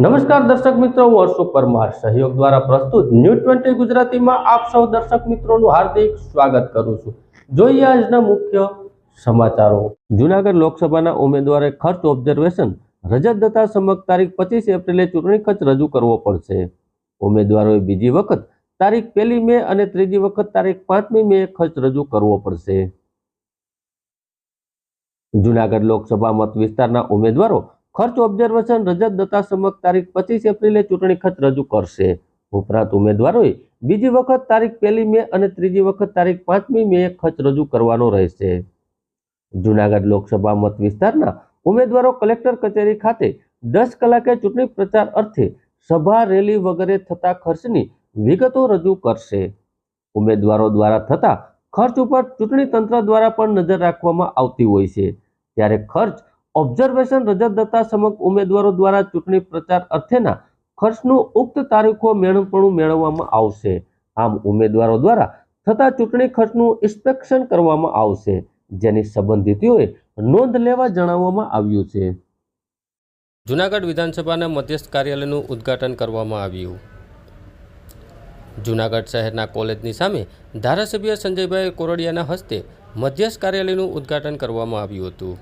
નમસ્કાર દર્શક મિત્રો, હું હર્ષુ પરમાર સહયોગ દ્વારા પ્રસ્તુત ન્યૂઝ 20 ગુજરાતીમાં આપ સૌ દર્શક મિત્રોનું હાર્દિક સ્વાગત કરું છું। જોઈએ આજના મુખ્ય સમાચારો। જૂનાગઢ લોકસભાના ઉમેદવારે ખર્ચ ઓબ્ઝર્વેશન રજત દત્તા સમક્ષ તારીખ 25 એપ્રિલે ચૂંટણી ખર્ચ રજૂ કરવો પડશે। ઉમેદવારોએ બીજી વખત તારીખ 1 મે અને ત્રીજી વખત તારીખ 5મી મે ખર્ચ રજૂ કરવો પડશે। જૂનાગઢ લોકસભા મત વિસ્તારના ઉમેદવારો ખર્ચ ઓબ્ઝર્વેશન રજત દત્તા સમક્ષ તારીખ 25 એપ્રિલે ચૂંટણી ખર્ચ રજૂ કરશે। ઉપરાંત ઉમેદવારોએ બીજી વખત તારીખ 1 મે અને ત્રીજી વખત તારીખ 5મી મે ખર્ચ રજૂ કરવાનો રહેશે। જૂનાગઢ લોકસભા મત વિસ્તારના ઉમેદવારો કલેક્ટર કચેરી ખાતે 10 કલાકે ચૂંટણી પ્રચાર અર્થે સભા રેલી વગેરે થતા ખર્ચની વિગતો રજૂ કરશે। ઉમેદવારો દ્વારા થતા ખર્ચ ઉપર ચૂંટણી તંત્ર દ્વારા પણ નજર રાખવામાં આવતી હોય છે, ત્યારે ખર્ચ ઓબ્ઝર્વેશન રજત દત્તા સમક્ષ ઉમેદવારો દ્વારા ચૂંટણી પ્રચાર અર્થેના ખર્ચનું ઉક્ત તારીખો મેળવપણું મેળવવામાં આવશે। આમ ઉમેદવારો દ્વારા થતા ચૂંટણી ખર્ચનું ઇન્સ્પેક્શન કરવામાં આવશે, જેની સંબંધિતોએ નોંધ લેવા જણાવવામાં આવ્યું છે। જૂનાગઢ વિધાનસભાના મધ્યસ્થ કાર્યાલયનું ઉદ્ઘાટન કરવામાં આવ્યું। જૂનાગઢ શહેરના કોલેજની સામે ધારાસભ્ય સંજયભાઈ કોરડિયાના હસ્તે મધ્યસ્થ કાર્યાલયનું ઉદ્ઘાટન કરવામાં આવ્યું હતું।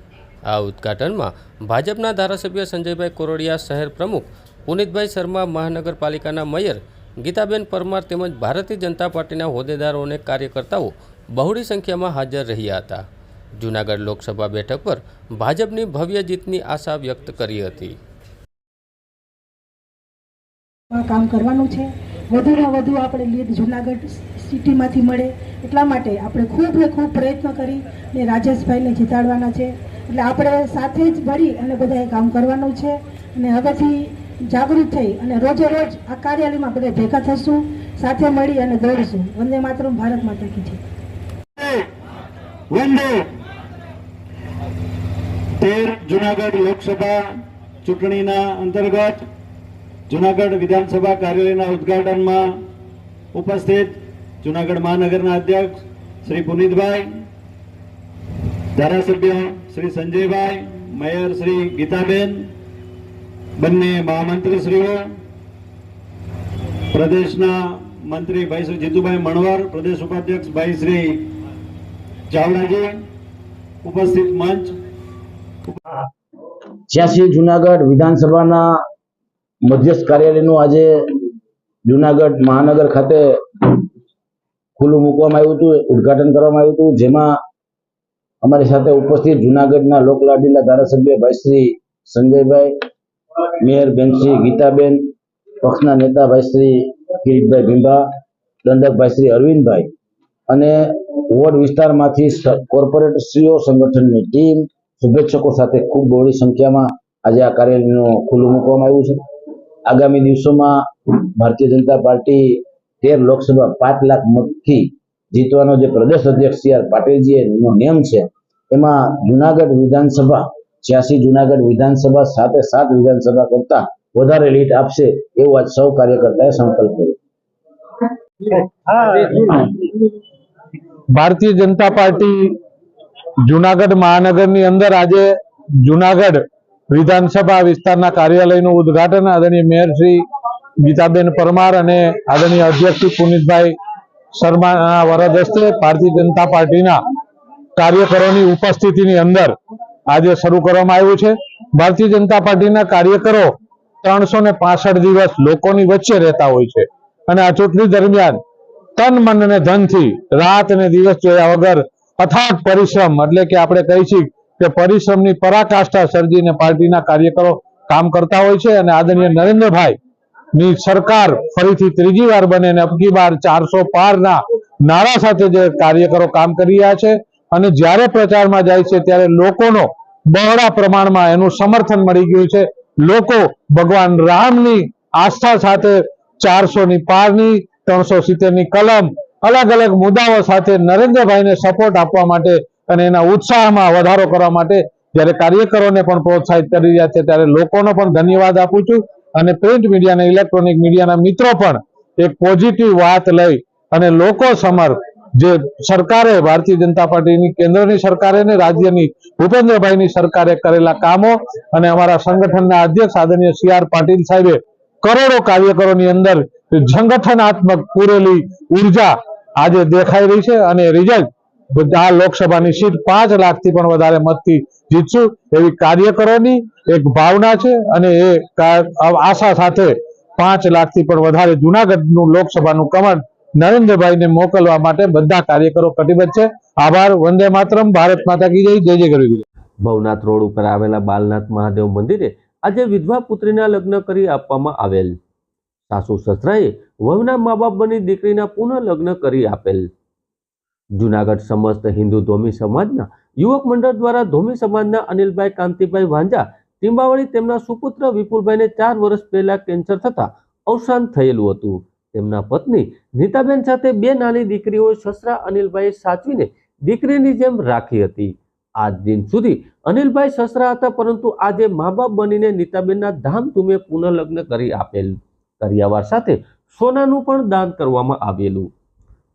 આ ઉદ્ઘાટનમાં ભાજપના ધારાસભ્ય સંજયભાઈ કોરડિયા, શહેર પ્રમુખ પુનિતભાઈ શર્મા, મહાનગરપાલિકાના મેયર ગીતાબેન પરમાર તેમજ ભારતીય જનતા પાર્ટીના હોદ્દેદારો અને કાર્યકર્તાઓ બહોળી સંખ્યામાં હાજર રહ્યા હતા। જૂનાગઢ લોકસભા બેઠક પર ભાજપની ભવ્ય જીતની આશા વ્યક્ત કરી હતી। કામ કરવાનું છે, વધુમાં વધુ આપણે લીડ જૂનાગઢ સિટીમાંથી મળે એટલા માટે આપણે ખૂબ પ્રયત્ન કરીને રાજેશભાઈને જીતાડવાના છે। એટલે આપણે સાથે જ મળી અને બધાએ કામ કરવાનું છે અને હવેથી જાગૃત થઈ અને રોજે રોજ આ કાર્યાલયમાં બધા ભેગા થશું, સાથે મળી અને દોડશું। વંદે માતરમ, ભારત માતા કી જય। વંદે 13 જૂનાગઢ લોકસભા ચૂંટણીના અંતર્ગત જૂનાગઢ વિધાનસભા કાર્યાલયના ઉદ્ઘાટનમાં ઉપસ્થિત જૂનાગઢ મહાનગરના અધ્યક્ષ શ્રી પુનિતભાઈ, ધારાસભ્ય શ્રી સંજયભાઈ, મેયર શ્રી ગીતાબેન, બંને મહામંત્રીશ્રીઓ, પ્રદેશના મંત્રી ભાઈ શ્રી જીતુભાઈ મણવર, પ્રદેશ ઉપાધ્યક્ષ ભાઈ શ્રી ચાવડાજી, ઉપસ્થિત મંચ 86 જૂનાગઢ વિધાનસભાના મધ્યસ્થ કાર્યાલયનું આજે જૂનાગઢ મહાનગર ખાતે ખુલ્લું મૂકવામાં આવ્યું હતું, ઉદ્ઘાટન કરવામાં આવ્યું હતું, જેમાં અમારી સાથે ઉપસ્થિત જૂનાગઢના લોકલાડીલા ધારાસભ્ય ભાઈ શ્રી સંજયભાઈ, મેયર બેન શ્રી ગીતાબેન, પક્ષના નેતા ભાઈ શ્રી કિરીટભાઈ ભીંભા, દંડક ભાઈ શ્રી અરવિંદભાઈ અને વોર્ડ વિસ્તારમાંથી કોર્પોરેટરશ્રીઓ, સંગઠનની ટીમ, શુભેચ્છકો સાથે ખૂબ બહોળી સંખ્યામાં આજે આ કાર્યાલયનું ખુલ્લું મૂકવામાં આવ્યું છે। આગામી દિવસોમાં ભારતીય જનતા પાર્ટી 13 લોકસભા 5 લાખ મતથી જીતવાનો જે પ્રદેશ અધ્યક્ષ સી આર પાટીલજીનો નિયમ છે, એમાં જૂનાગઢ વિધાનસભા 86 જૂનાગઢ વિધાનસભા સાથે 7 વિધાનસભા કરતા વધારે લીડ આપશે એવું આજ સૌ કાર્યકર્તાએ સંકલ્પ કર્યો। ભારતીય જનતા પાર્ટી જૂનાગઢ મહાનગરની અંદર આજે જૂનાગઢ વિધાનસભા વિસ્તારના કાર્યાલયનું ઉદ્ઘાટન આદરણીય મેયર શ્રી ગીતાબેન પરમાર અને આદરણીય અધ્યક્ષ શ્રી પુનિતભાઈ શર્માના વરદ હસ્તે ભારતીય જનતા પાર્ટીના કાર્યકરોની ઉપસ્થિતિની અંદર આજે શરૂ કરવામાં આવ્યું છે। ભારતીય જનતા પાર્ટીના કાર્યકરો 365 દિવસ લોકોની વચ્ચે રહેતા હોય છે અને આ ચૂંટણી દરમિયાન તન, મન અને ધનથી રાત અને દિવસ જોયા વગર અથાગ પરિશ્રમ, એટલે કે આપણે કહી છીએ કે પરિશ્રમની પરાકાષ્ઠા સર્જીને પાર્ટીના કાર્યકરો કામ કરતા હોય છે અને આદરણીય નરેન્દ્રભાઈ ની સરકાર ફરીથી ત્રીજી વાર બને અને અબકી બાર 400 પારના નારા સાથે જે કાર્યકરો કામ કરી રહ્યા છે અને જ્યારે પ્રચારમાં જાય છે ત્યારે લોકોનો બહોળા પ્રમાણમાં એનું સમર્થન મળી ગયું છે। લોકો ભગવાન રામની આસ્થા સાથે 400ની પારની, 370ની કલમ, અલગ અલગ મુદ્દાઓ સાથે નરેન્દ્રભાઈને સપોર્ટ આપવા માટે અને એના ઉત્સાહમાં વધારો કરવા માટે જ્યારે કાર્યકરોને પણ પ્રોત્સાહિત કરી રહ્યા છે, ત્યારે લોકોનો પણ ધન્યવાદ આપું છું અને પ્રિન્ટ મીડિયા અને ઇલેક્ટ્રોનિક મીડિયાના મિત્રો પણ એક પોઝિટિવ વાત લઈ અને લોકો સમર જે સરકારે ભારતીય જનતા પાર્ટીની કેન્દ્રની સરકારે ને રાજ્યની ભૂપેન્દ્રભાઈની સરકારે કરેલા કામો અને અમારા સંગઠનના અધ્યક્ષ આદરણીય CR પાટીલ સાહેબે કરોડો કાર્યકરોની અંદર સંગઠનાત્મક પૂરેલી ઉર્જા આજે દેખાઈ રહી છે અને રિઝલ્ટ આ લોકસભાની સીટ 5 લાખથી પણ વધારે મતથી જીતશું એવી કાર્યકરોની એક ભાવના છે અને એ આશા સાથે 5 લાખથી પણ વધારે જુનાગઢનું લોકસભાનું કમળ નરેન્દ્રભાઈને મોકલવા માટે બધા કાર્યકરો કટિબદ્ધ છે. આભાર. વંદે માતરમ. ભારત માતા કી જય. જય જય ગરવી. ભવનાથ રોડ ઉપર આવેલા બાલનાથ મહાદેવ મંદિરે આજે વિધવા પુત્રીના લગ્ન કરી આપવામાં આવેલ. સાસુ સસરાએ વહુના મા બાપ બની દીકરીના પુનઃ લગ્ન કરી આપેલ. જુનાગઢ સમસ્ત હિન્દુ ધોમી સમાજના યુવક મંડળ દ્વારા ધોમી સમાજના અનિલભાઈ કાંતિભાઈ વાંજા ટીંબાવળી તેમના સુપુત્ર વિપુલભાઈને 4 વર્ષ પહેલા કેન્સર થતા અવસાન થયેલું હતું. તેમના પત્ની નીતાબેન સાથે 2 નાની દીકરીઓ સસરા અનિલભાઈ સાચવીને દીકરીની જેમ રાખી હતી. આજ દિન સુધી અનિલભાઈ સસરા હતા, પરંતુ આજે મા બાપ બનીને નીતાબેનના ધામધૂમે પુનઃ લગ્ન કરી આપેલ. કરિયાવાર સાથે સોનાનું પણ દાન કરવામાં આવેલું.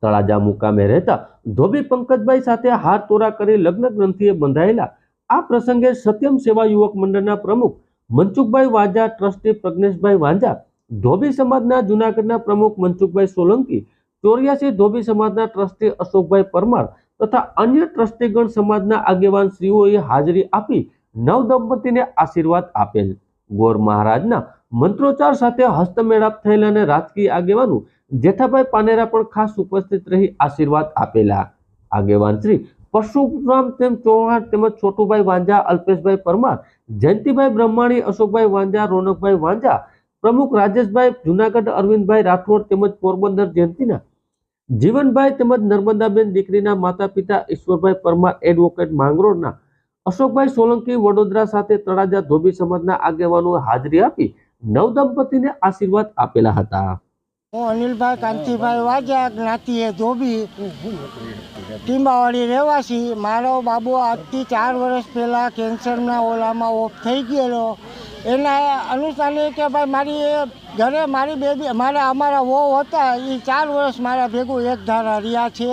તળાજા મુકામે રહેતા ધોબી પંકજભાઈ સાથે હાર તોરા કરી લગ્ન ગ્રંથિએ બંધાયેલા આ પ્રસંગે સત્યમ સેવા યુવક મંડળના પ્રમુખ મનસુખભાઈ વાંજા, ટ્રસ્ટી પ્રજ્ઞેશભાઈ વાંજા, ધોબી સમાજના જૂનાગઢના પ્રમુખ મનસુખભાઈ સોલંકી, 84 ધોબી સમાજના ટ્રસ્ટી અશોકભાઈ પરમાર તથા અન્ય ટ્રસ્ટીગણ સમાજના આગેવાન શ્રીઓએ હાજરી આપી નવદંપતીને આશીર્વાદ આપેલ. ગોર મહારાજના મંત્રોચ્ચાર સાથે હસ્તમેળાપ થયેલ અને રાજકીય આગેવાનો જેઠાભાઈ પાનેરા પણ ખાસ ઉપસ્થિત રહી આશીર્વાદ આપેલા. આગેવાન શ્રી પરશુરામ ચૌહાણ તેમજ છોટુભાઈ વાંજા, અલ્પેશભાઈ પરમાર, જયંતિભાઈ બ્રહ્માણી, અશોકભાઈ વાંજા, રોનકભાઈ વાંજા, પ્રમુખ રાજેશભાઈ, જુનાગઢ અરવિંદભાઈ રાઠોડ તેમજ પોરબંદર જયંતિના જીવનભાઈ તેમજ નર્મદાબેન દીકરીના માતા પિતા ઈશ્વરભાઈ પરમાર, એડવોકેટ માંગરોળના અશોકભાઈ સોલંકી, વડોદરા સાથે તળાજા ધોબી સમાજના આગેવાનો હાજરી આપી નવદંપતીને આશીર્વાદ આપેલા હતા. હું અનિલભાઈ કાંતિભાઈ વાજા, જ્ઞાતિએ ધોબી, ટીંબાવાડી રહેવાસી. મારો બાબુ આજથી 4 વર્ષ પહેલાં કેન્સરના ઓલામાં ઓફ થઈ ગયેલો. એના અનુસારે કે ભાઈ મારી ઘરે મારી બેબી અમારા વહુ હતા એ 4 વર્ષ મારા ભેગું એક ધારા રહ્યા છે.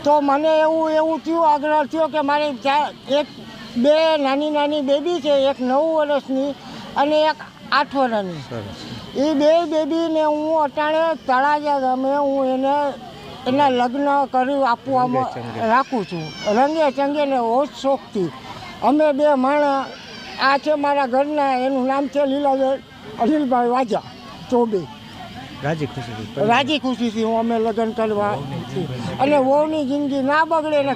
તો મને એવું થયું, આગ્રહ થયો કે મારે 2 નાની બેબી છે, એક 9 વર્ષની અને એક 8 વર્ષની. એ 2 બેબીને હું અટાણે તળાજા ગામે હું એના લગ્ન કરી આપવામાં રાખું છું, રંગે ચંગે ને હોશ શોખથી. અમે 2 માણસ, આ છે મારા ઘરના, એનું નામ છે લીલાબેન અનિલભાઈ વાજા ચોબે. રાજી ખુશીથી હું અમે લગ્ન કરવા અને વહુની જિંદગી ના બગડે ને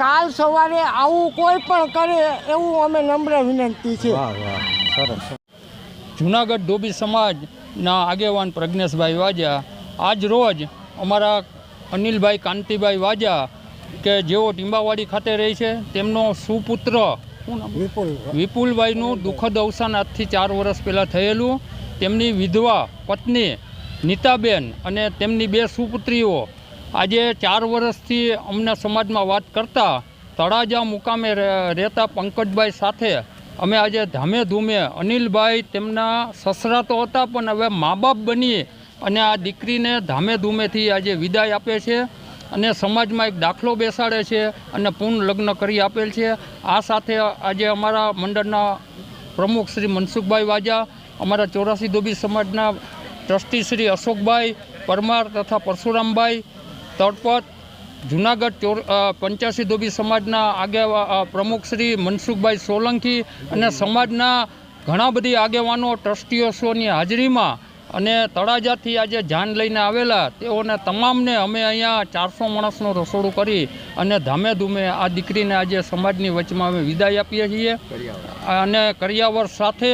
કાલ સવારે આવું કોઈ પણ કરે એવું અમે નમ્ર વિનંતી છે. જુનાગઢ ધોબી સમાજના આગેવાન પ્રજ્ઞેશભાઈ વાજા આજ રોજ અમારા અનિલભાઈ કાંતિભાઈ વાજા કે જેઓ ટીંબાવાડી ખાતે રહે છે, તેમનો સુપુત્ર વિપુલભાઈનું દુઃખદ અવસાન આજથી 4 વર્ષ પહેલાં થયેલું. તેમની વિધવા પત્ની નીતાબેન અને તેમની 2 સુપુત્રીઓ આજે 4 વર્ષથી અમને સમાજમાં વાત કરતા તળાજા મુકામે રહેતા પંકજભાઈ સાથે અમે આજે ધામે ધૂમે અનિલભાઈ તેમના સસરા તો હતા પણ હવે મા બાપ બની અને આ દીકરીને ધામે ધૂમેથી આજે વિદાય આપે છે અને સમાજમાં એક દાખલો બેસાડે છે અને પૂર્ણ લગ્ન કરી આપેલ છે. આ સાથે આજે અમારા મંડળના પ્રમુખ શ્રી મનસુખભાઈ વાજા, અમારા 84 ધોબી સમાજના ટ્રસ્ટી શ્રી અશોકભાઈ પરમાર તથા પરશુરામભાઈ તળપત, જુનાગઢ 85 ધોબી સમાજના પ્રમુખ શ્રી મનસુખભાઈ સોલંકી અને સમાજના ઘણા બધી આગેવાનો ટ્રસ્ટીઓની હાજરીમાં અને તળાજાથી આજે જાન લઈને આવેલા તેઓને તમામને અમે અહીંયા 400 માણસનું રસોડું કરી અને ધામે ધૂમે આ દીકરીને આજે સમાજની વચમાં અમે વિદાય આપીએ છીએ. અને કરિયાવર સાથે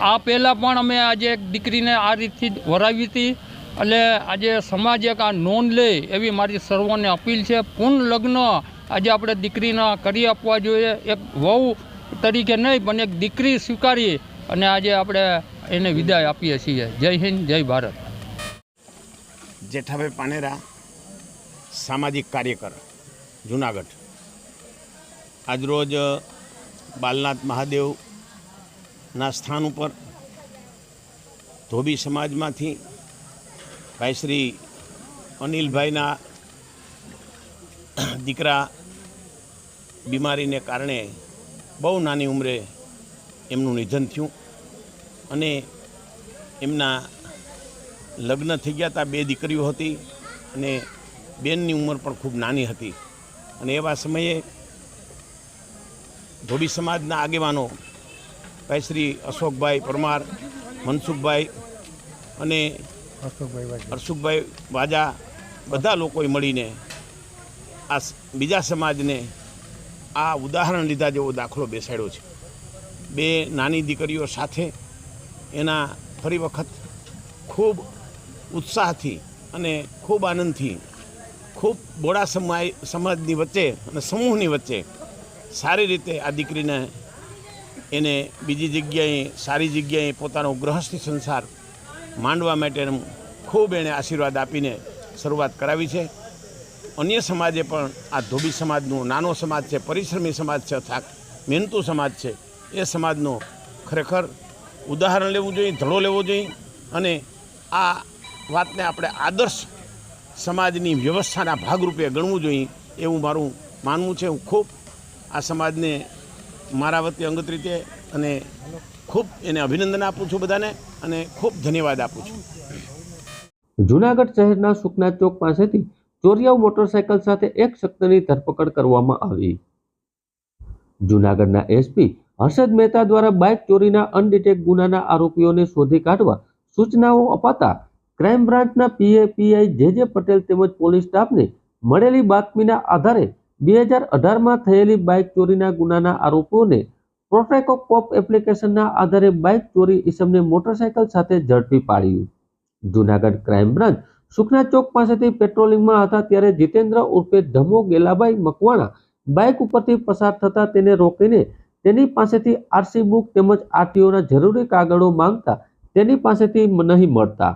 આ પહેલાં પણ અમે આજે એક દીકરીને આ રીતથી વરાવી હતી. એટલે આજે સમાજ એક આ નોંધ લે એવી મારી સર્વોને અપીલ છે. પૂર્ણ લગ્ન આજે આપણે દીકરીના કરી આપવા જોઈએ, એક વહુ તરીકે નહીં પણ એક દીકરી સ્વીકારી અને આજે આપણે એને વિદાય આપીએ છીએ. જય હિન્દ, જય ભારત. જેઠાભાઈ પાનેરા, સામાજિક કાર્યકર, જુનાગઢ. આજરોજ બાલનાથ મહાદેવના સ્થાન ઉપર ધોબી સમાજમાંથી ભાઈ શ્રી અનિલભાઈના દીકરા બીમારીને કારણે બહુ નાની ઉંમરે એમનું નિધન થયું અને એમના લગ્ન થઈ ગયા હતા, 2 દીકરીઓ હતી અને બેનની ઉંમર પણ ખૂબ નાની હતી. અને એવા સમયે ધોબી સમાજના આગેવાનો ભાઈ શ્રી અશોકભાઈ પરમાર, મનસુખભાઈ અને હર્ષુખભાઈ વાજા બધા લોકોએ મળીને આ બીજા સમાજને આ ઉદાહરણ લીધા જેવો દાખલો બેસાડ્યો છે. 2 નાની દીકરીઓ સાથે એના ફરી વખત ખૂબ ઉત્સાહથી અને ખૂબ આનંદથી ખૂબ બોડા સમાજની વચ્ચે અને સમૂહની વચ્ચે સારી રીતે આ દીકરીને એને બીજી જગ્યાએ સારી જગ્યાએ પોતાનો ગૃહસ્થી સંસાર માંડવા માટે ખૂબ એણે આશીર્વાદ આપીને શરૂઆત કરાવી છે. અન્ય સમાજે પણ આ ધોબી સમાજનું નાનો સમાજ છે, પરિશ્રમી સમાજ છે, મહેનતુ સમાજ છે, એ સમાજનો ખરેખર ઉદાહરણ લેવું જોઈએ, ધડો લેવો જોઈએ અને આ વાતને આપણે આદર્શ સમાજની વ્યવસ્થાના ભાગરૂપે ગણવું જોઈએ એવું મારું માનવું છે. હું ખૂબ આ સમાજને મારા વતી અંગત રીતે અને ખૂબ એને અભિનંદન આપું છું બધાને અને ખૂબ ધન્યવાદ આપું છું. જૂનાગઢ શહેરના સુખના ચોક પાસેથી ચોરિયાઓ મોટરસાયકલ સાથે એક શખ્સની ધરપકડ કરવામાં આવી. જૂનાગઢના એસપી હર્ષદ મહેતા દ્વારા બાઇક ચોરીના અનડિટેક ગુનાના આરોપીઓને શોધી કાઢવા સૂચનાઓ અપાતા ક્રાઇમ બ્રાન્ચના પીઆઈ જે પટેલ તેમજ પોલીસ સ્ટાફને મળેલી બાતમીના આધારે 2018માં થયેલી બાઇક ચોરીના ગુનાના આરોપીઓને પ્રોટેકોપ એપ્લિકેશનના આધારે બાઇક ચોરી ઇસમને મોટરસાયકલ સાથે ઝડપી પાડ્યું. જૂનાગઢ ક્રાઇમ બ્રાન્ચ સુખના ચોક પાસેથી પેટ્રોલિંગમાં હતા ત્યારે જીતેન્દ્ર ઉર્ફે ધમો ગેલાભાઈ મકવાણા બાઇક ઉપરથી પસાર થતા તેને રોકીને તેની પાસેથી આરસી બુક તેમજ આરટીઓના જરૂરી કાગળો માંગતા તેની પાસેથી નહીં મળતા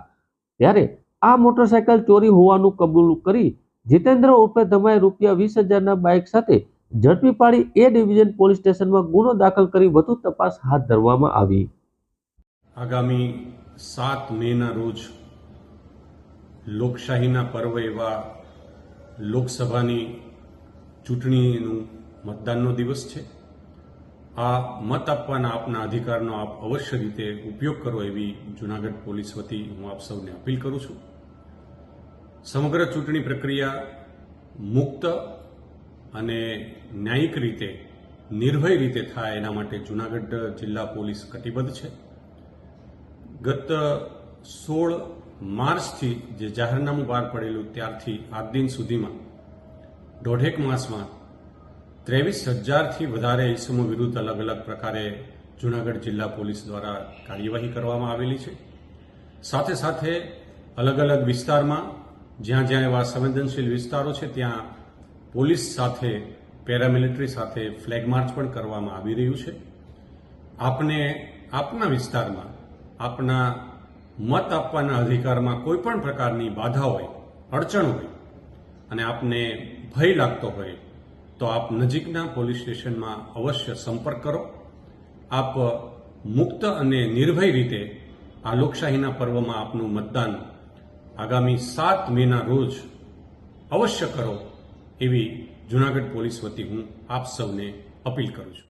ત્યારે આ મોટરસાયકલ ચોરી હોવાનું કબૂલ કરી જીતેન્દ્ર ઉર્ફે ધમાએ ₹20,000ના બાઇક સાથે ઝડપી પાડી એ ડિવિઝન પોલીસ સ્ટેશનમાં ગુનો દાખલ કરી વધુ તપાસ હાથ ધરવામાં આવી. આગામી 7 મેના રોજ લોકશાહીના પર્વ એવા લોકસભાની ચૂંટણીનું મતદાનનો દિવસ છે. આ મત આપવાના આપના અધિકારનો આપ અવશ્ય રીતે ઉપયોગ કરો એવી જૂનાગઢ પોલીસ વતી હું આપ સૌને અપીલ કરું છું. સમગ્ર ચૂંટણી પ્રક્રિયા મુક્ત અને ન્યાયિક રીતે નિર્ભય રીતે થાય એના માટે જૂનાગઢ જિલ્લા પોલીસ કટિબદ્ધ છે. ગત 16 માર્ચથી જે જાહેરનામું બહાર પડેલું ત્યારથી આજ દિન સુધીમાં 1.5 માસમાં 23,000થી વધારે ઇસમો વિરુદ્ધ અલગ અલગ પ્રકારે જૂનાગઢ જિલ્લા પોલીસ દ્વારા કાર્યવાહી કરવામાં આવેલી છે. સાથે સાથે અલગ અલગ વિસ્તારમાં જ્યાં જ્યાં એવા સંવેદનશીલ વિસ્તારો છે ત્યાં પોલીસ સાથે પેરામિલિટરી સાથે ફ્લેગ માર્ચ પણ કરવામાં આવી રહ્યું છે. આપને આપના વિસ્તારમાં આપના મત આપવાના અધિકારમાં કોઈ પણ પ્રકારની બાધા હોય, અડચણ હોય અને આપને ભય લાગતો હોય તો આપ નજીકના પોલીસ સ્ટેશનમાં અવશ્ય સંપર્ક કરો. આપ મુક્ત અને નિર્ભય રીતે આ લોકશાહીના પર્વમાં આપનું મતદાન આગામી 7 મેના રોજ અવશ્ય કરો એવી જૂનાગઢ પોલીસ વતી હું આપ સૌને અપીલ કરું છું.